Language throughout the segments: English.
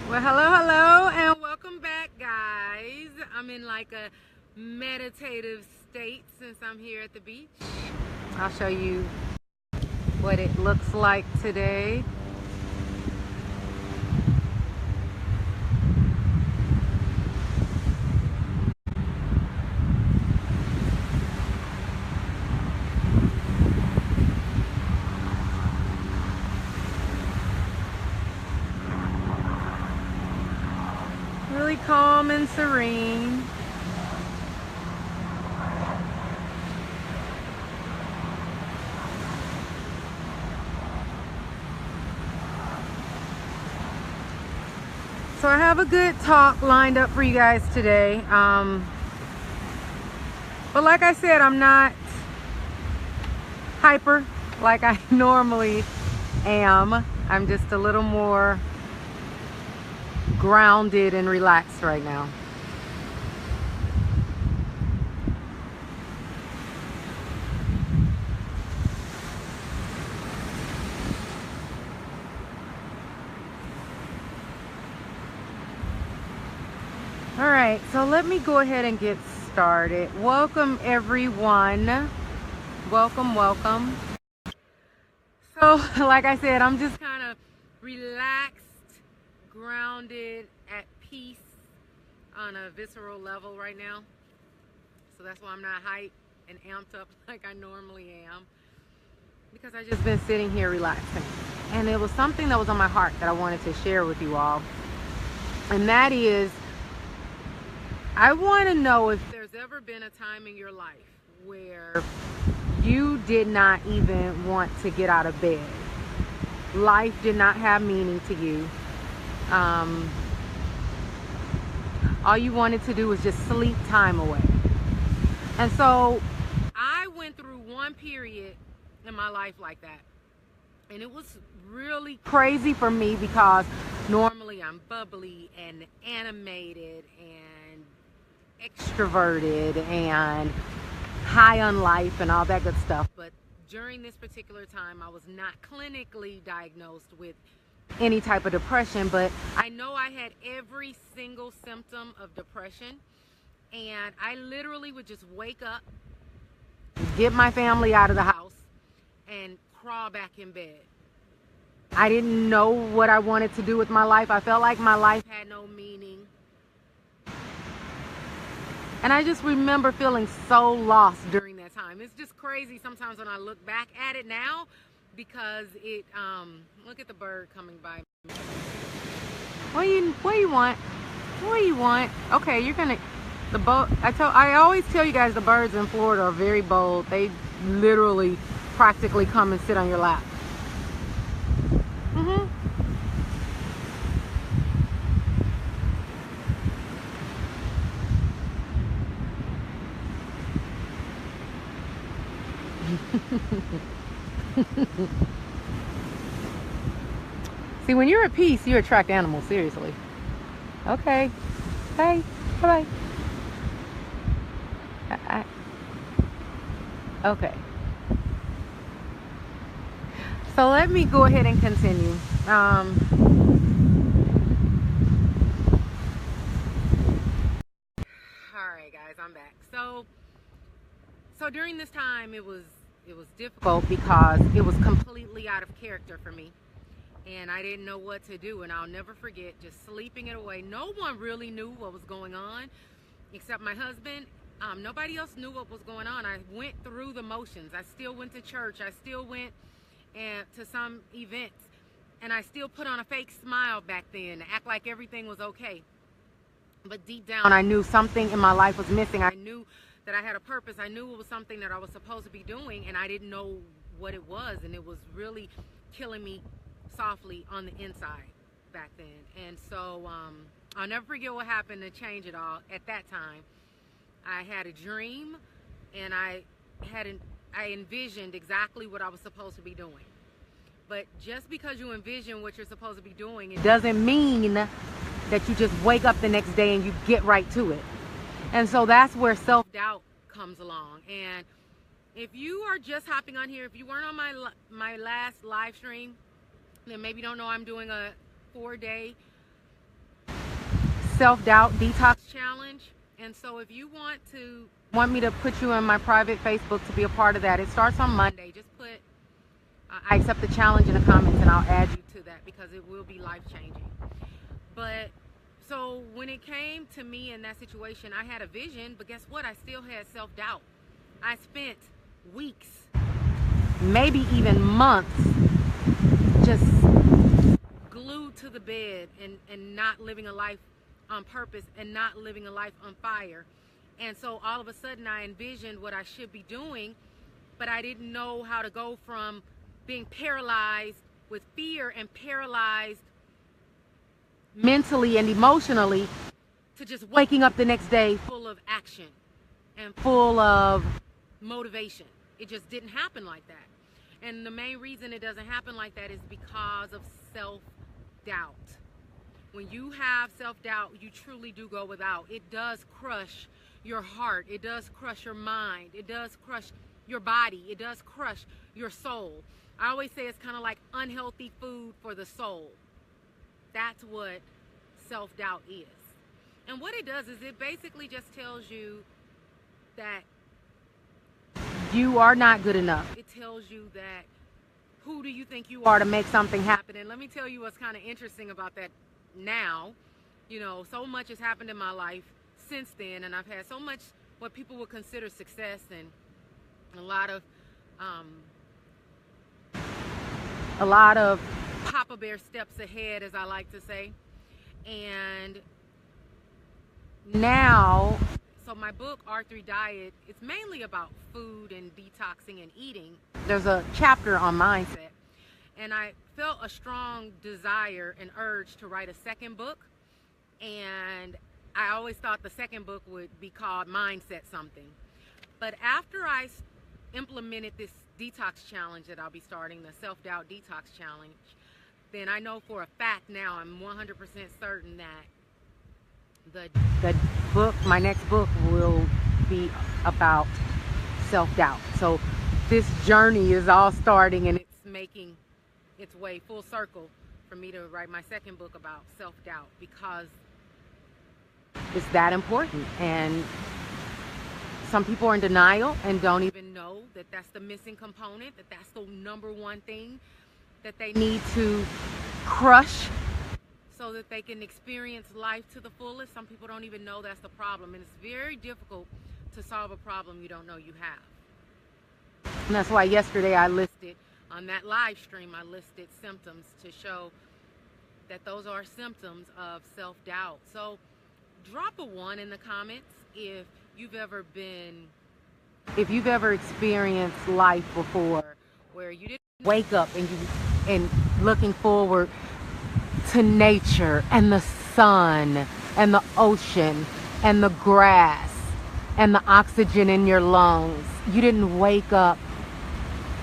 Well, hello, and welcome back, guys. I'm in like a meditative state since I'm here at the beach. I'll show you what it looks like today. Really calm and serene. So I have a good talk lined up for you guys today. But like I said, I'm not hyper like I normally am. I'm just a little more grounded and relaxed right now. All right, so let me go ahead and get started. Welcome, everyone. Welcome. So, like I said, I'm just kind of relaxed, grounded, at peace on a visceral level right now. So that's why I'm not hyped and amped up like I normally am, because I just been sitting here relaxing. And it was something that was on my heart that I wanted to share with you all. And that is, I want to know if there's ever been a time in your life where you did not even want to get out of bed. Life did not have meaning to you. All you wanted to do was just sleep time away. And so I went through one period in my life like that. And it was really crazy for me because normally I'm bubbly and animated and extroverted and high on life and all that good stuff. But during this particular time, I was not clinically diagnosed with any type of depression, but I know I had every single symptom of depression. And I literally would just wake up, get my family out of the house, and crawl back in bed. I didn't know what I wanted to do with my life. I felt like my life had no meaning. And I just remember feeling so lost during that time. It's just crazy sometimes when I look back at it now, because it, look at the bird coming by. What do you want? What do you want? Okay, you're gonna, the boat, I always tell you guys the birds in Florida are very bold. They literally practically come and sit on your lap. See, when you're at peace, you attract animals, seriously. Okay. Bye. Bye-bye. Okay. So let me go ahead and continue. All right, guys, I'm back. So during this time, it was difficult because it was completely out of character for me. And I didn't know what to do. And I'll never forget just sleeping it away. No one really knew what was going on except my husband. Nobody else knew what was going on. I went through the motions. I still went to church. I still went to some events. And I still put on a fake smile back then to act like everything was okay. But deep down, I knew something in my life was missing. I knew that I had a purpose. I knew it was something that I was supposed to be doing, and I didn't know what it was. And it was really killing me softly on the inside back then. And so I'll never forget what happened to change it all. At that time, I had a dream, and I envisioned exactly what I was supposed to be doing. But just because you envision what you're supposed to be doing, it doesn't mean that you just wake up the next day and you get right to it. And so that's where self-doubt comes along. And if you are just hopping on here, if you weren't on my last live stream, then maybe you don't know I'm doing a 4-day self-doubt detox challenge. And so if you want me to put you in my private Facebook to be a part of that, it starts on Monday. Just put I accept the challenge in the comments and I'll add you to that, because it will be life-changing. But so when it came to me in that situation, I had a vision, but guess what? I still had self-doubt. I spent weeks, maybe even months, just glued to the bed and not living a life on purpose and not living a life on fire. And so all of a sudden I envisioned what I should be doing, but I didn't know how to go from being paralyzed with fear and paralyzed mentally and emotionally to just waking up the next day full of action and full of motivation. It just didn't happen like that. And the main reason it doesn't happen like that is because of self-doubt. When you have self-doubt, you truly do go without. It does crush your heart. It does crush your mind. It does crush your body. It does crush your soul. I always say it's kind of like unhealthy food for the soul. That's what self-doubt is. And what it does is it basically just tells you that you are not good enough. It tells you that who do you think you are to make something happen. And let me tell you what's kind of interesting about that now. You know, so much has happened in my life since then, and I've had so much what people would consider success, and a lot of Papa Bear steps ahead, as I like to say. And now, so my book, R3 Diet, it's mainly about food and detoxing and eating. There's a chapter on mindset, and I felt a strong desire and urge to write a second book. And I always thought the second book would be called Mindset Something. But after I implemented this detox challenge that I'll be starting, the self-doubt detox challenge, then I know for a fact now, I'm 100% certain that the book, my next book, will be about self-doubt. So this journey is all starting, and it's making its way full circle for me to write my second book about self-doubt, because it's that important. And some people are in denial and don't even know that that's the missing component, that that's the number one thing that they need to crush so that they can experience life to the fullest. Some people don't even know that's the problem, and it's very difficult to solve a problem you don't know you have. And that's why yesterday I listed, on that live stream, I listed symptoms to show that those are symptoms of self-doubt. So drop a 1 in the comments if you've ever experienced life before where you didn't wake up and looking forward to nature and the sun and the ocean and the grass and the oxygen in your lungs. You didn't wake up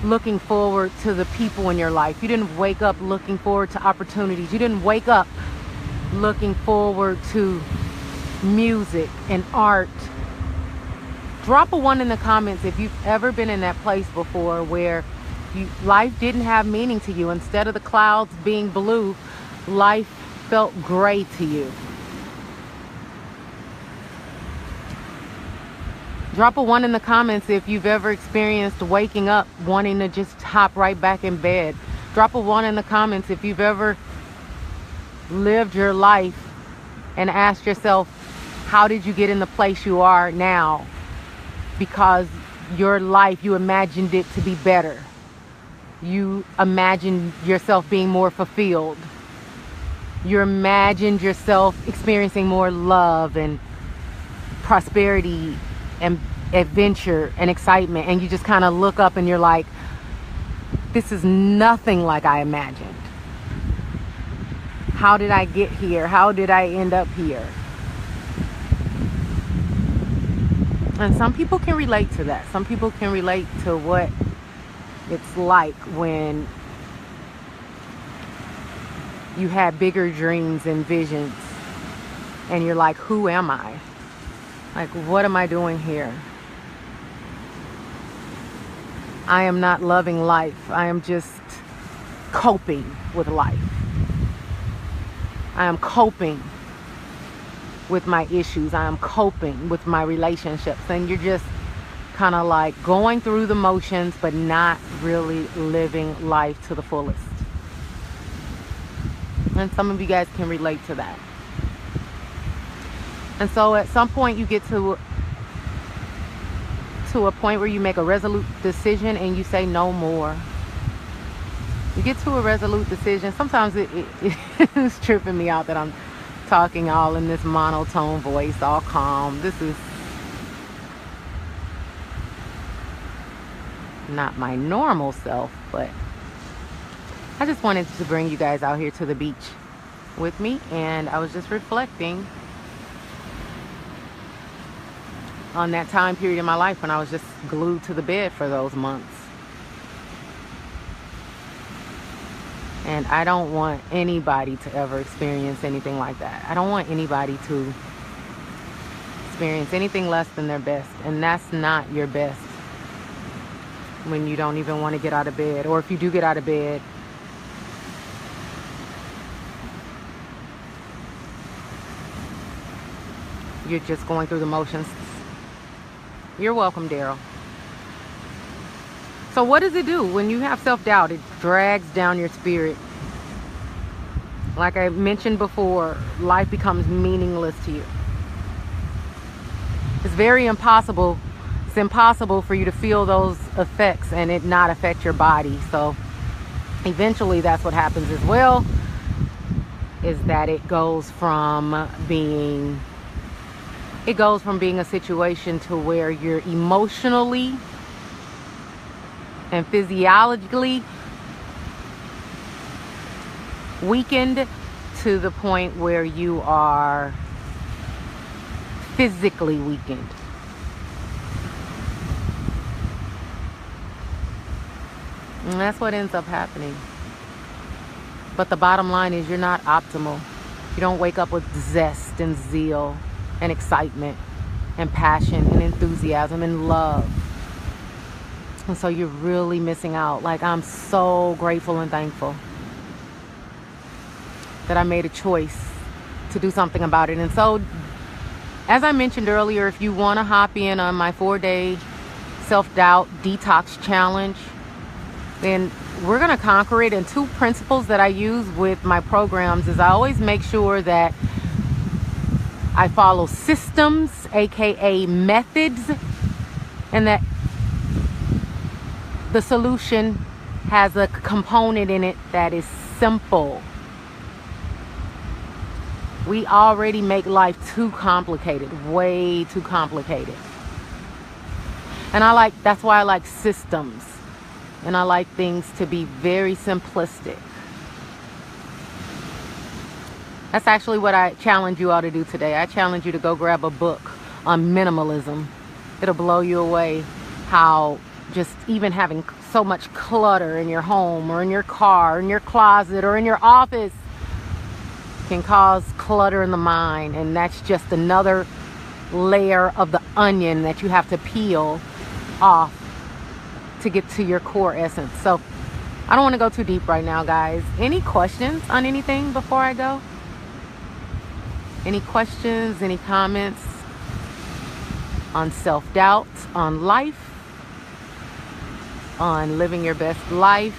looking forward to the people in your life. You didn't wake up looking forward to opportunities. You didn't wake up looking forward to music and art. Drop a 1 in the comments if you've ever been in that place before where life didn't have meaning to you. Instead of the clouds being blue, life felt gray to you. Drop a 1 in the comments if you've ever experienced waking up wanting to just hop right back in bed. Drop a 1 in the comments if you've ever lived your life and asked yourself, how did you get in the place you are now? Because your life, you imagined it to be better. You imagined yourself being more fulfilled. You imagined yourself experiencing more love and prosperity and adventure and excitement, and you just kind of look up and you're like, this is nothing like I imagined. How did I get here? How did I end up here? And some people can relate to that. Some people can relate to what it's like when you had bigger dreams and visions and you're like, who am I? Like, what am I doing here? I am not loving life. I am just coping with life. I am coping with my issues. I am coping with my relationships. And you're just kind of like going through the motions, but not really living life to the fullest. And some of you guys can relate to that. And so at some point you get to a point where you make a resolute decision and you say no more. You get to a resolute decision. Sometimes it's tripping me out that I'm talking all in this monotone voice, all calm. This is not my normal self, but I just wanted to bring you guys out here to the beach with me, and I was just reflecting on that time period in my life when I was just glued to the bed for those months. And I don't want anybody to ever experience anything like that. I don't want anybody to experience anything less than their best. And that's not your best when you don't even want to get out of bed. Or if you do get out of bed, you're just going through the motions. You're welcome, Daryl. So what does it do when you have self-doubt? It drags down your spirit. Like I mentioned before, life becomes meaningless to you. It's very impossible. It's impossible for you to feel those effects and it not affect your body. So eventually that's what happens as well, is that it goes from being a situation to where you're emotionally and physiologically weakened to the point where you are physically weakened. And that's what ends up happening. But the bottom line is you're not optimal. You don't wake up with zest and zeal and excitement and passion and enthusiasm and love. And so you're really missing out. Like, I'm so grateful and thankful that I made a choice to do something about it. And so, as I mentioned earlier, if you want to hop in on my 4-day self-doubt detox challenge, then we're going to conquer it. And 2 principles that I use with my programs is I always make sure that I follow systems, aka methods, and that the solution has a component in it that is simple. We already make life too complicated, way too complicated. And that's why I like systems. And I like things to be very simplistic. That's actually what I challenge you all to do today. I challenge you to go grab a book on minimalism. It'll blow you away how just even having so much clutter in your home or in your car, or in your closet, or in your office can cause clutter in the mind. And that's just another layer of the onion that you have to peel off to get to your core essence. So I don't want to go too deep right now, guys. Any questions on anything before I go? Any questions, any comments on self-doubt, on life, on living your best life,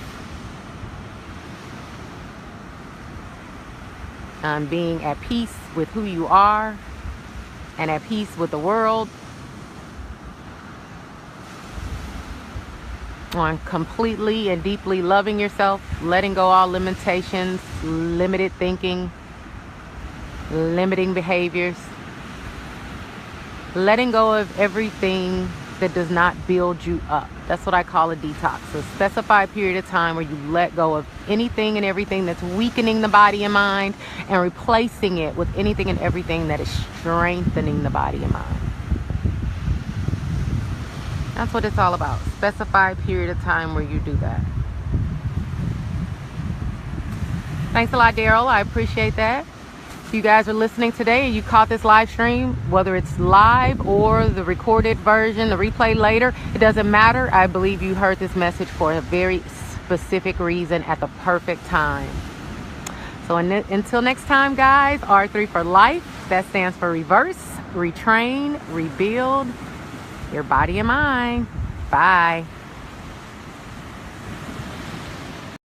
on being at peace with who you are and at peace with the world, on completely and deeply loving yourself, letting go all limitations, limited thinking, limiting behaviors, letting go of everything that does not build you up. That's what I call a detox. A specified period of time where you let go of anything and everything that's weakening the body and mind, and replacing it with anything and everything that is strengthening the body and mind. That's what it's all about. Specified period of time where you do that. Thanks a lot, Daryl. I appreciate that. If you guys are listening today and you caught this live stream, whether it's live or the recorded version, the replay later, it doesn't matter. I believe you heard this message for a very specific reason at the perfect time. So until next time, guys, R3 for life. That stands for reverse, retrain, rebuild your body and mind. Bye.